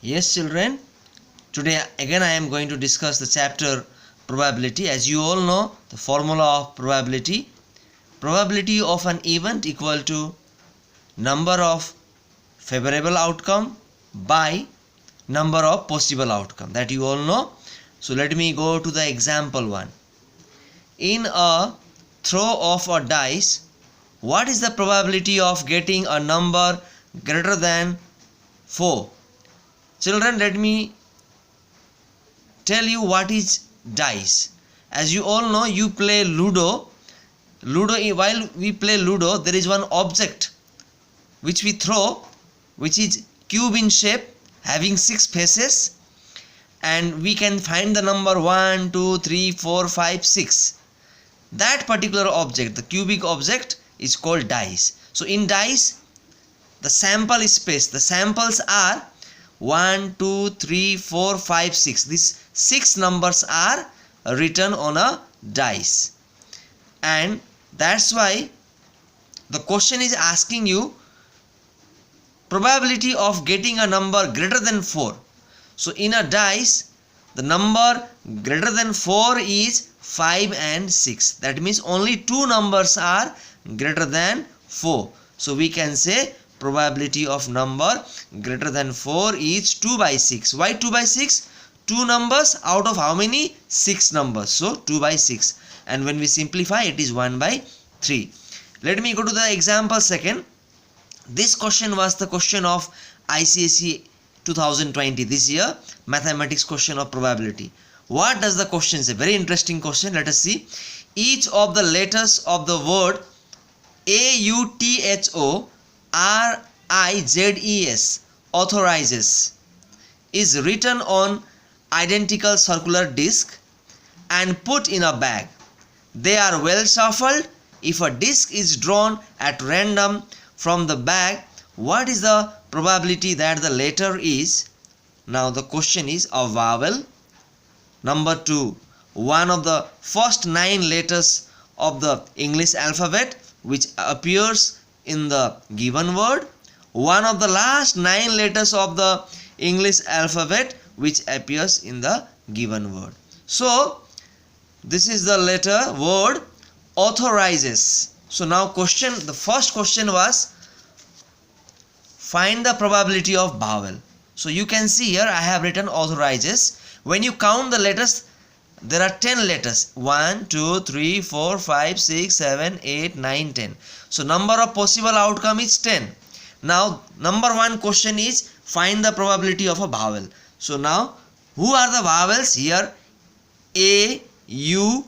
Yes, children, today again I am going to discuss the chapter probability. As you all know, the formula of probability of an event equal to number of favorable outcome by number of possible outcome, that you all know. So let me go to the example one. In a throw of a dice, what is the probability of getting a number greater than 4? Children, let me tell you what is dice. As you all know, you play Ludo. While we play Ludo, there is one object which we throw, which is cube in shape, having 6 faces, and we can find the number 1, 2, 3, 4, 5, 6. That particular object, the cubic object, is called dice. So in dice, the sample space, the samples are 1, 2, 3, 4, 5, 6. These 6 numbers are written on a dice, and that's why the question is asking you probability of getting a number greater than 4. So in a dice, the number greater than 4 is 5 and 6. That means only 2 numbers are greater than 4. So we can say probability of number greater than 4 is 2 by 6. Why 2 by 6? 2 numbers out of how many? 6 numbers. So 2 by 6. And when we simplify, it is 1 by 3. Let me go to the example second. This question was the question of ICSE 2020 this year, mathematics question of probability. What does the question say? Very interesting question. Let us see. Each of the letters of the word AUTHORIZES, authorizes, is written on identical circular disc and put in a bag. They are well shuffled. If a disc is drawn at random from the bag, what is the probability that the letter is? Now the question is a vowel. Number 2, one of the first 9 letters of the English alphabet which appears in the given word. One of the last 9 letters of the English alphabet which appears in the given word. So this is the letter word authorizes. So now the first question was find the probability of vowel. So you can see here I have written authorizes. When you count the letters, there are 10 letters. 1, 2, 3, 4, 5, 6, 7, 8, 9, 10. So number of possible outcome is 10. Now number 1 question is find the probability of a vowel. So now who are the vowels here? A, U,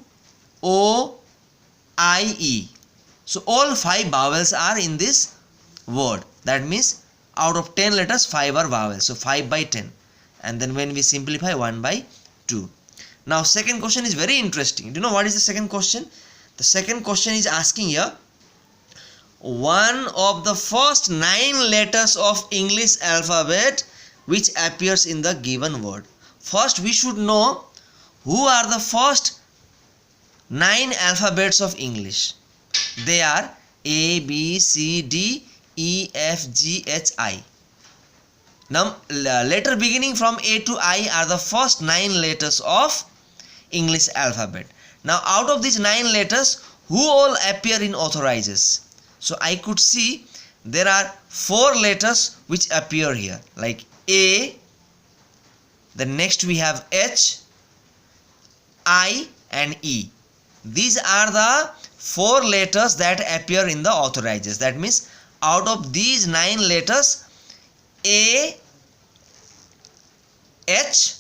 O, I, E. So all 5 vowels are in this word. That means out of 10 letters, 5 are vowels. So 5 by 10. And then when we simplify, 1 by 2. Now second question is very interesting. Do you know what is the second question? The second question is asking here, one of the first 9 letters of English alphabet which appears in the given word. First we should know who are the first 9 alphabets of English. They are A, B, C, D, E, F, G, H, I. Letter beginning from A to I are the first 9 letters of English alphabet. Now out of these 9 letters, who all appear in authorizes? So I could see there are 4 letters which appear here, like A, then next we have H, I and E. These are the 4 letters that appear in the authorizes. That means out of these 9 letters, A, H,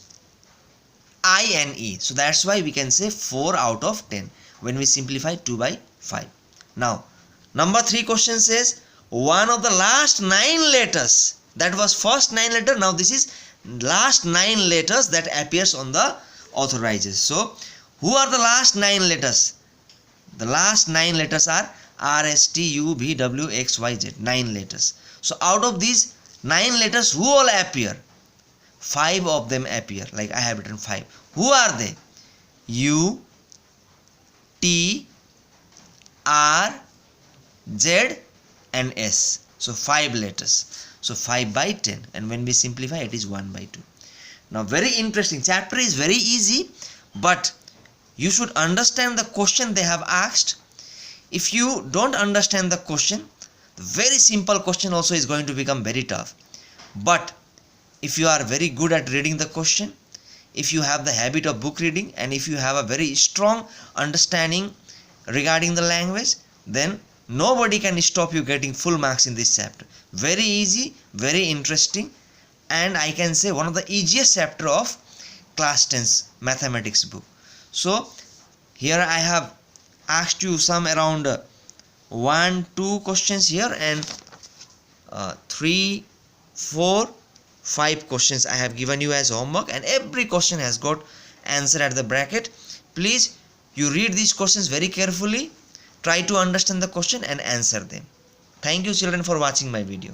I and E. So that's why we can say 4 out of 10. When we simplify, 2 by 5. Now number 3 question says one of the last 9 letters, that was first 9 letter, now this is last 9 letters that appears on the authorizes. So who are the last 9 letters? The last 9 letters are R, S, T, U, V, W, X, Y, Z. 9 letters. So out of these 9 letters, who all appear? 5 of them appear. Like I have written 5. Who are they? U, T, R, Z and S. So 5 letters. So 5 by 10, and when we simplify it is 1 by 2. Now very interesting, chapter is very easy, but you should understand the question they have asked. If you don't understand the question, the very simple question also is going to become very tough. But if you are very good at reading the question, if you have the habit of book reading, and if you have a very strong understanding regarding the language, then nobody can stop you getting full marks in this chapter. Very easy, very interesting, and I can say one of the easiest chapter of class 10's mathematics book. So here I have asked you some around 1-2 questions here, and 3, 4, 5 questions I have given you as homework, and every question has got answer at the bracket. Please, you read these questions very carefully, try to understand the question and answer them. Thank you children for watching my video.